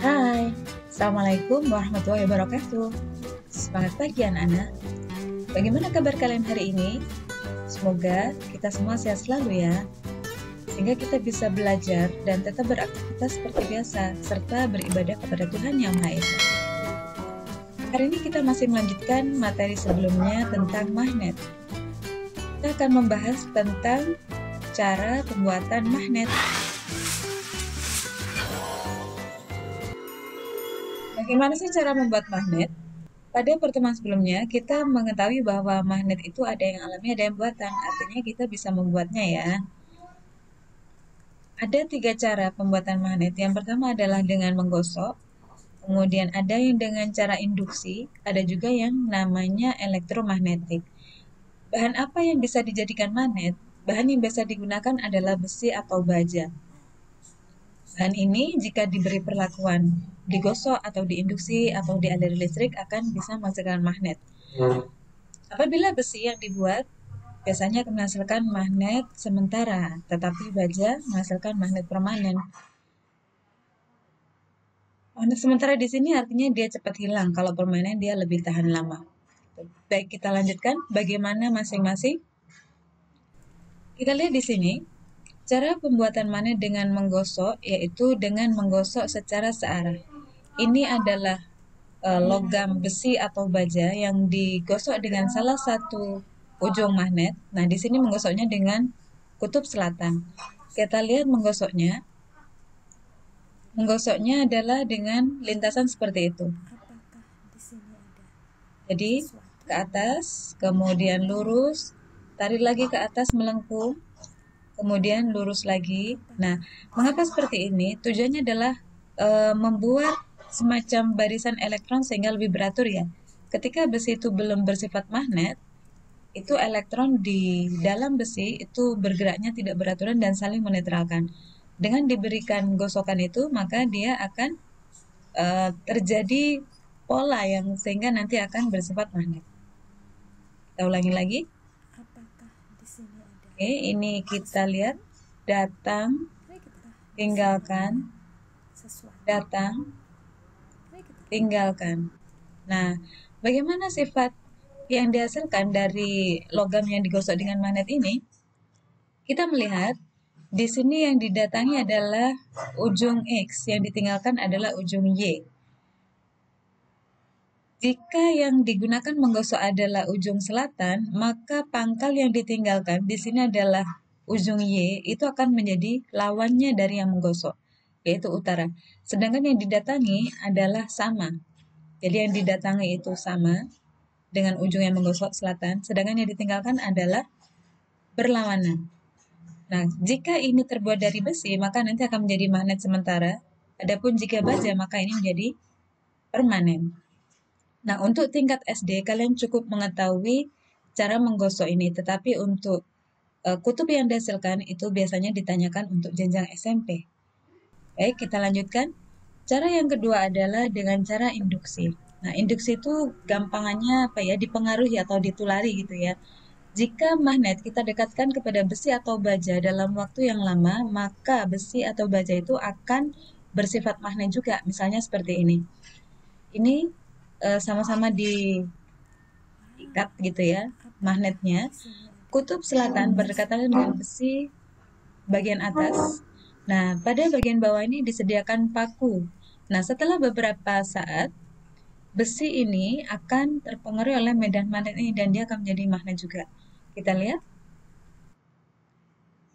Hai, Assalamualaikum warahmatullahi wabarakatuh. Semangat pagi anak-anak. Bagaimana kabar kalian hari ini? Semoga kita semua sehat selalu ya, sehingga kita bisa belajar dan tetap beraktivitas seperti biasa, serta beribadah kepada Tuhan Yang Maha Esa. Hari ini kita masih melanjutkan materi sebelumnya tentang magnet. Kita akan membahas tentang cara pembuatan magnet. Bagaimana sih cara membuat magnet? Pada pertemuan sebelumnya, kita mengetahui bahwa magnet itu ada yang alami, ada yang buatan. Artinya kita bisa membuatnya ya. Ada 3 cara pembuatan magnet. Yang pertama adalah dengan menggosok. Kemudian ada yang dengan cara induksi. Ada juga yang namanya elektromagnetik. Bahan apa yang bisa dijadikan magnet? Bahan yang biasa digunakan adalah besi atau baja. Bahan ini jika diberi perlakuan digosok atau diinduksi atau dialiri listrik akan bisa menghasilkan magnet. Apabila besi yang dibuat biasanya akan menghasilkan magnet sementara, tetapi baja menghasilkan magnet permanen. Magnet sementara di sini artinya dia cepat hilang, kalau permanen dia lebih tahan lama. Baik, kita lanjutkan bagaimana masing-masing. Kita lihat di sini. Cara pembuatan magnet dengan menggosok yaitu dengan menggosok secara searah. Ini adalah logam besi atau baja yang digosok dengan salah satu ujung magnet. Nah, di sini menggosoknya dengan kutub selatan. Kita lihat menggosoknya. Menggosoknya adalah dengan lintasan seperti itu. Jadi, ke atas, kemudian lurus, tarik lagi ke atas melengkung, kemudian lurus lagi. Nah, mengapa seperti ini? Tujuannya adalah membuat semacam barisan elektron sehingga lebih beratur ya. Ketika besi itu belum bersifat magnet, itu elektron di dalam besi itu bergeraknya tidak beraturan dan saling menetralkan. Dengan diberikan gosokan itu, maka dia akan terjadi pola yang sehingga nanti akan bersifat magnet. Kita ulangi lagi. Oke, ini kita lihat datang, tinggalkan, datang, tinggalkan. Nah, bagaimana sifat yang dihasilkan dari logam yang digosok dengan magnet ini? Kita melihat di sini yang didatangi adalah ujung X, yang ditinggalkan adalah ujung Y. Jika yang digunakan menggosok adalah ujung selatan, maka pangkal yang ditinggalkan di sini adalah ujung Y, itu akan menjadi lawannya dari yang menggosok, yaitu utara. Sedangkan yang didatangi adalah sama. Jadi yang didatangi itu sama dengan ujung yang menggosok selatan, sedangkan yang ditinggalkan adalah berlawanan. Nah, jika ini terbuat dari besi, maka nanti akan menjadi magnet sementara. Adapun jika baja, maka ini menjadi permanen. Nah, untuk tingkat SD, kalian cukup mengetahui cara menggosok ini. Tetapi untuk kutub yang dihasilkan, itu biasanya ditanyakan untuk jenjang SMP. Baik, kita lanjutkan. Cara yang kedua adalah dengan cara induksi. Nah, induksi itu gampangannya dipengaruhi atau ditulari gitu ya. Jika magnet kita dekatkan kepada besi atau baja dalam waktu yang lama, maka besi atau baja itu akan bersifat magnet juga. Misalnya seperti ini. Ini sama-sama diikat gitu ya magnetnya. Kutub selatan berdekatan dengan besi bagian atas. Nah, pada bagian bawah ini disediakan paku. Nah, setelah beberapa saat, besi ini akan terpengaruh oleh medan magnet ini dan dia akan menjadi magnet juga. Kita lihat.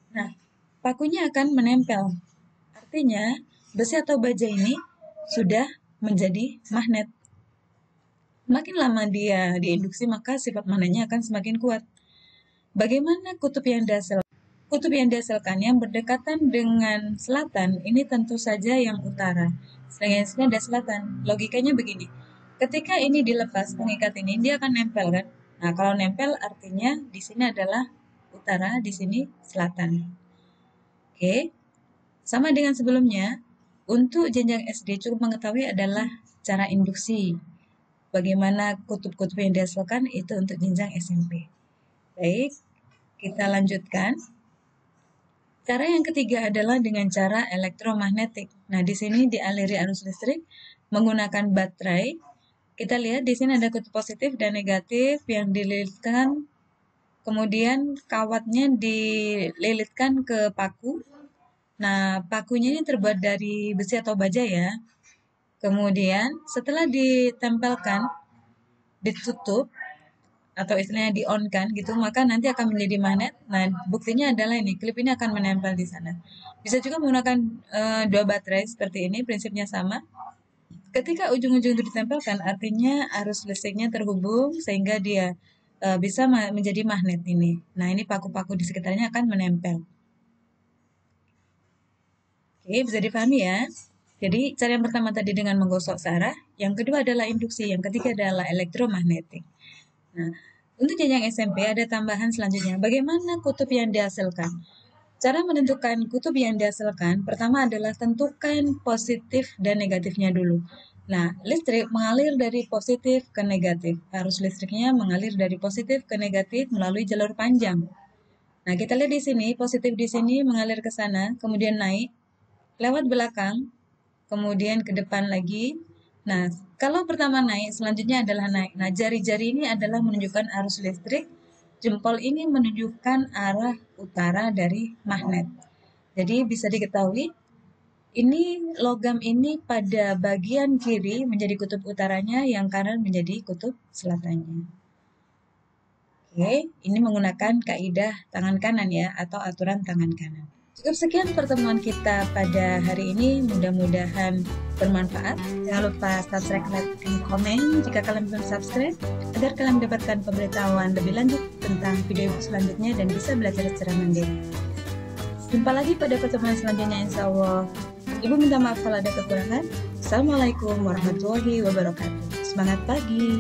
Nah, pakunya akan menempel. Artinya, besi atau baja ini sudah menjadi magnet. Makin lama dia diinduksi, maka sifat magnetnya akan semakin kuat. Bagaimana kutub yang dihasilkan? Kutub yang dihasilkan yang berdekatan dengan selatan, ini tentu saja yang utara. Sedangkan sini ada selatan. Logikanya begini. Ketika ini dilepas pengikat ini, dia akan nempel kan? Nah, kalau nempel artinya di sini adalah utara, di sini selatan. Oke. Sama dengan sebelumnya, untuk jenjang SD cukup mengetahui adalah cara induksi. Bagaimana kutub-kutub yang dihasilkan itu untuk jenjang SMP. Baik, kita lanjutkan. Cara yang ketiga adalah dengan cara elektromagnetik. Nah, di sini dialiri arus listrik menggunakan baterai. Kita lihat di sini ada kutub positif dan negatif yang dililitkan, kemudian kawatnya dililitkan ke paku. Nah, pakunya ini terbuat dari besi atau baja ya. Kemudian setelah ditempelkan, ditutup, atau istilahnya di-on-kan gitu, maka nanti akan menjadi magnet. Nah, buktinya adalah ini, klip ini akan menempel di sana. Bisa juga menggunakan dua baterai seperti ini, prinsipnya sama. Ketika ujung-ujung itu ditempelkan, artinya arus listriknya terhubung sehingga dia bisa menjadi magnet ini. Nah, ini paku-paku di sekitarnya akan menempel. Oke, bisa dipahami ya. Jadi, cara yang pertama tadi dengan menggosok searah, yang kedua adalah induksi, yang ketiga adalah elektromagnetik. Nah, untuk jenjang SMP ada tambahan selanjutnya. Bagaimana kutub yang dihasilkan? Cara menentukan kutub yang dihasilkan, pertama adalah tentukan positif dan negatifnya dulu. Nah, listrik mengalir dari positif ke negatif. Arus listriknya mengalir dari positif ke negatif melalui jalur panjang. Nah, kita lihat di sini, positif di sini mengalir ke sana, kemudian naik, lewat belakang, kemudian ke depan lagi. Nah, kalau pertama naik, selanjutnya adalah naik. Nah, jari-jari ini adalah menunjukkan arus listrik, jempol ini menunjukkan arah utara dari magnet. Jadi bisa diketahui, ini logam ini pada bagian kiri menjadi kutub utaranya, yang kanan menjadi kutub selatannya. Oke, ini menggunakan kaidah tangan kanan ya, atau aturan tangan kanan. Cukup sekian pertemuan kita pada hari ini, mudah-mudahan bermanfaat. Jangan lupa subscribe, like, dan komen jika kalian belum subscribe, agar kalian mendapatkan pemberitahuan lebih lanjut tentang video selanjutnya dan bisa belajar secara mandiri. Jumpa lagi pada pertemuan selanjutnya, insya Allah. Ibu minta maaf kalau ada kekurangan. Assalamualaikum warahmatullahi wabarakatuh. Semangat pagi!